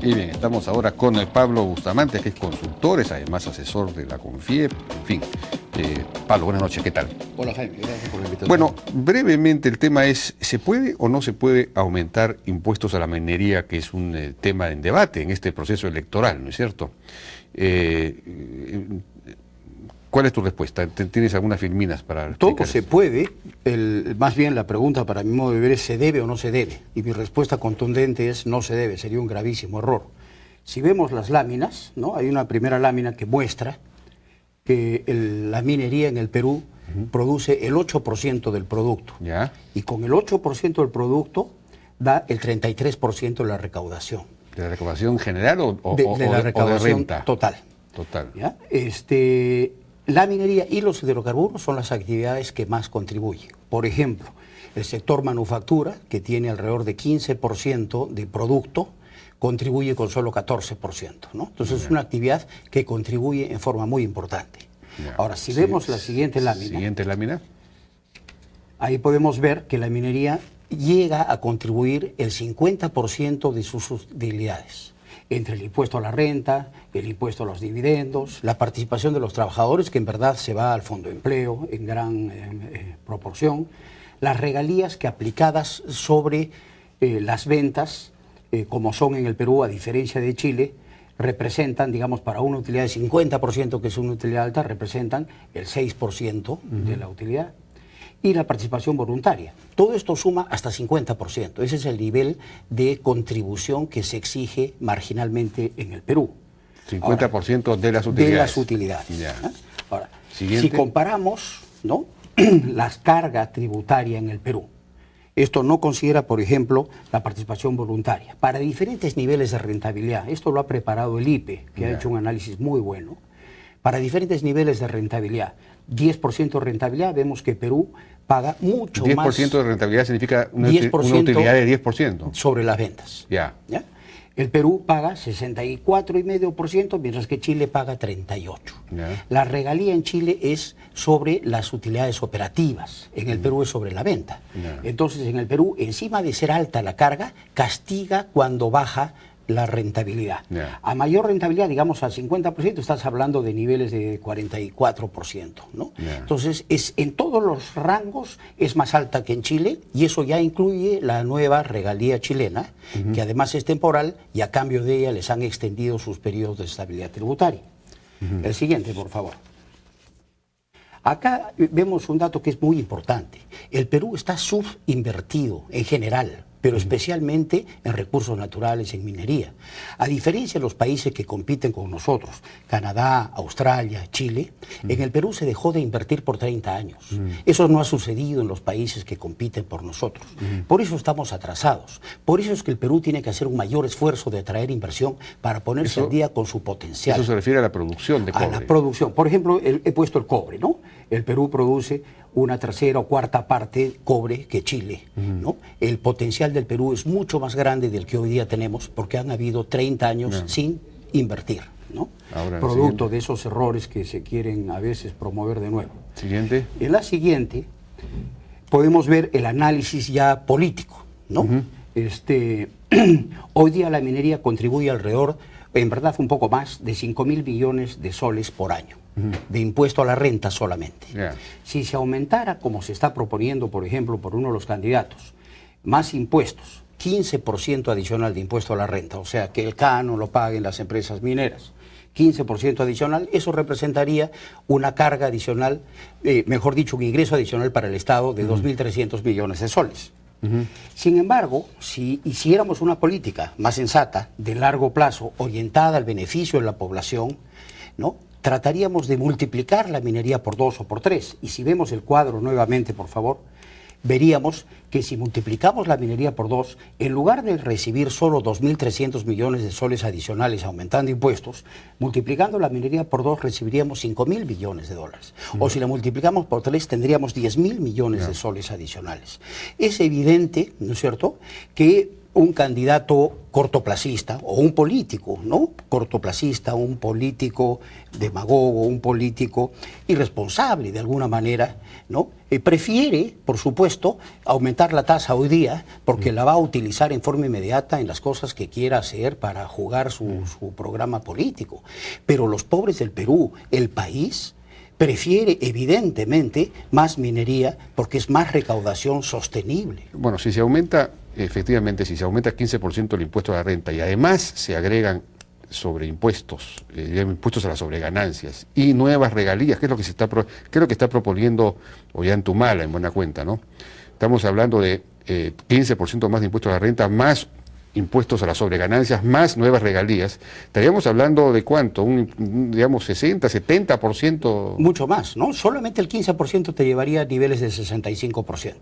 Y bien, estamos ahora con el Pablo Bustamante, que es consultor, es además asesor de la CONFIEP, en fin. Pablo, buenas noches, ¿qué tal? Hola Jaime, gracias por la invitación. Bueno, brevemente el tema es, ¿se puede o no se puede aumentar impuestos a la minería, que es un tema en debate en este proceso electoral, ¿no es cierto? ¿Cuál es tu respuesta? ¿Tienes algunas filminas para Todo explicar se eso? puede, más bien la pregunta para mi modo de ver es ¿se debe o no se debe? Y mi respuesta contundente es no se debe, sería un gravísimo error. Si vemos las láminas, ¿no? Hay una primera lámina que muestra que la minería en el Perú produce el 8% del producto. ¿Ya? Y con el 8% del producto da el 33% de la recaudación. ¿De la recaudación general o de la recaudación o de renta? total. Total. ¿Ya? La minería y los hidrocarburos son las actividades que más contribuyen. Por ejemplo, el sector manufactura, que tiene alrededor de 15% de producto, contribuye con solo 14%, ¿no? Entonces es una actividad que contribuye en forma muy importante. Ya. Ahora, si vemos la siguiente lámina, Siguiente lámina. ahí podemos ver que la minería llega a contribuir el 50% de sus utilidades, entre el impuesto a la renta, el impuesto a los dividendos, la participación de los trabajadores, que en verdad se va al fondo de empleo en gran proporción, las regalías que aplicadas sobre las ventas, como son en el Perú, a diferencia de Chile, representan, digamos, para una utilidad de 50%, que es una utilidad alta, representan el 6% de la utilidad. Y la participación voluntaria. Todo esto suma hasta 50%. Ese es el nivel de contribución que se exige marginalmente en el Perú. 50% ahora, de las utilidades. De las utilidades. Ya. Ahora, Siguiente. si comparamos, ¿no?, la carga tributaria en el Perú, esto no considera, por ejemplo, la participación voluntaria. Para diferentes niveles de rentabilidad, esto lo ha preparado el IPE, que ha hecho un análisis muy bueno. Para diferentes niveles de rentabilidad, 10% de rentabilidad, vemos que Perú paga mucho 10% más. 10% de rentabilidad significa una utilidad de 10%. Sobre las ventas. Ya. ¿Ya? El Perú paga 64,5%, mientras que Chile paga 38%. Ya. La regalía en Chile es sobre las utilidades operativas, en el Perú es sobre la venta. Ya. Entonces, en el Perú, encima de ser alta la carga, castiga cuando baja la rentabilidad. Yeah. A mayor rentabilidad, digamos al 50%, estás hablando de niveles de 44%, ¿no? Yeah. Entonces, en todos los rangos es más alta que en Chile, y eso ya incluye la nueva regalía chilena, que además es temporal, y a cambio de ella les han extendido sus periodos de estabilidad tributaria. El siguiente, por favor. Acá vemos un dato que es muy importante. El Perú está subinvertido en general, pero especialmente en recursos naturales, en minería. A diferencia de los países que compiten con nosotros, Canadá, Australia, Chile, en el Perú se dejó de invertir por 30 años. Eso no ha sucedido en los países que compiten por nosotros. Por eso estamos atrasados. Por eso es que el Perú tiene que hacer un mayor esfuerzo de atraer inversión para ponerse al día con su potencial. Eso se refiere a la producción de cobre. A la producción. Por ejemplo, he puesto el cobre, ¿no? El Perú produce una tercera o cuarta parte cobre que Chile, ¿no? El potencial del Perú es mucho más grande del que hoy día tenemos porque han habido 30 años sin invertir, ¿no? Ahora, producto de esos errores que se quieren a veces promover de nuevo. Siguiente. En la siguiente podemos ver el análisis ya político, ¿no? Hoy día la minería contribuye alrededor, en verdad un poco más, de 5.000 billones de soles por año. De impuesto a la renta solamente. Yeah. Si se aumentara, como se está proponiendo, por ejemplo, por uno de los candidatos, más impuestos, 15% adicional de impuesto a la renta, o sea, que el canon lo paguen las empresas mineras, 15% adicional, eso representaría una carga adicional, mejor dicho, un ingreso adicional para el Estado de 2.300 millones de soles. Sin embargo, si hiciéramos una política más sensata, de largo plazo, orientada al beneficio de la población, ¿no?, trataríamos de multiplicar la minería por 2 o por 3. Y si vemos el cuadro nuevamente, por favor, veríamos que si multiplicamos la minería por 2, en lugar de recibir solo 2.300 millones de soles adicionales aumentando impuestos, multiplicando la minería por 2 recibiríamos 5.000 billones de dólares. O si la multiplicamos por 3 tendríamos 10.000 millones de soles adicionales. Es evidente, ¿no es cierto?, que un candidato cortoplacista o un político, ¿no? Cortoplacista, un político demagogo, un político irresponsable de alguna manera, ¿no? Prefiere, por supuesto, aumentar la tasa hoy día porque la va a utilizar en forma inmediata en las cosas que quiera hacer para jugar su programa político. Pero los pobres del Perú, el país, prefiere evidentemente más minería porque es más recaudación sostenible. Bueno, si se aumenta, efectivamente, si se aumenta 15% el impuesto a la renta y además se agregan sobreimpuestos, impuestos a las sobreganancias y nuevas regalías, que es lo que está proponiendo Ollantumala en buena cuenta, ¿no? Estamos hablando de 15% más de impuestos a la renta, más impuestos a las sobreganancias, más nuevas regalías. Estaríamos hablando de cuánto, digamos 60, 70%. Mucho más, ¿no? Solamente el 15% te llevaría a niveles de 65%.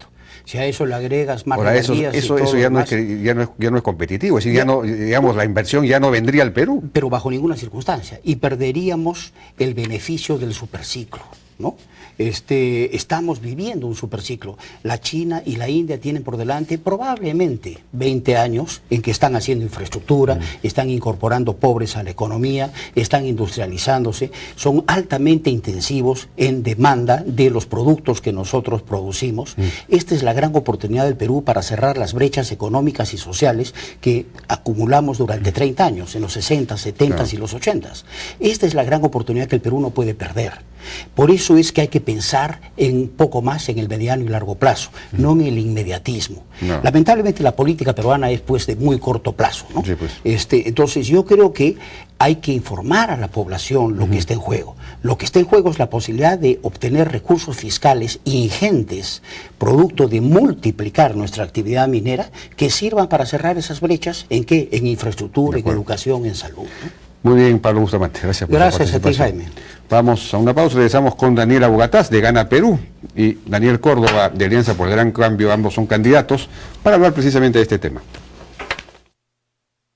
Si a eso le agregas más regalías eso ya no es competitivo, es decir, ya no, digamos, la inversión ya no vendría al Perú. Pero bajo ninguna circunstancia. Y perderíamos el beneficio del superciclo, ¿no? Estamos viviendo un superciclo. La China y la India tienen por delante probablemente 20 años en que están haciendo infraestructura, están incorporando pobres a la economía, están industrializándose, son altamente intensivos en demanda de los productos que nosotros producimos. Esta es la gran oportunidad del Perú para cerrar las brechas económicas y sociales que acumulamos durante 30 años, en los 60, 70 y los 80. Esta es la gran oportunidad que el Perú no puede perder. Por eso es que hay que pensar en poco más en el mediano y largo plazo, no en el inmediatismo. No. Lamentablemente la política peruana es pues de muy corto plazo, ¿no? Sí, pues. Entonces yo creo que hay que informar a la población lo que está en juego. Lo que está en juego es la posibilidad de obtener recursos fiscales ingentes, producto de multiplicar nuestra actividad minera, que sirvan para cerrar esas brechas. ¿En qué? En infraestructura, en educación, en salud, ¿no? Muy bien, Pablo Bustamante, gracias por la participación. Gracias a ti, Jaime. Vamos a una pausa, regresamos con Daniela Bogatás de Gana Perú y Daniel Córdoba de Alianza por el Gran Cambio, ambos son candidatos, para hablar precisamente de este tema.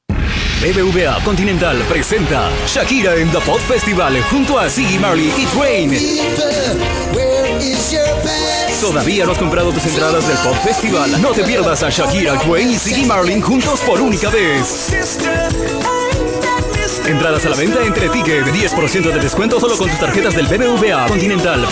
BBVA Continental presenta Shakira en The Pop Festival junto a Ziggy Marley y Twain. ¿Todavía no has comprado tus entradas del Pop Festival? No te pierdas a Shakira, Twain y Ziggy Marley juntos por única vez. Entradas a la venta entre Ticket, 10% de descuento solo con tus tarjetas del BBVA Continental.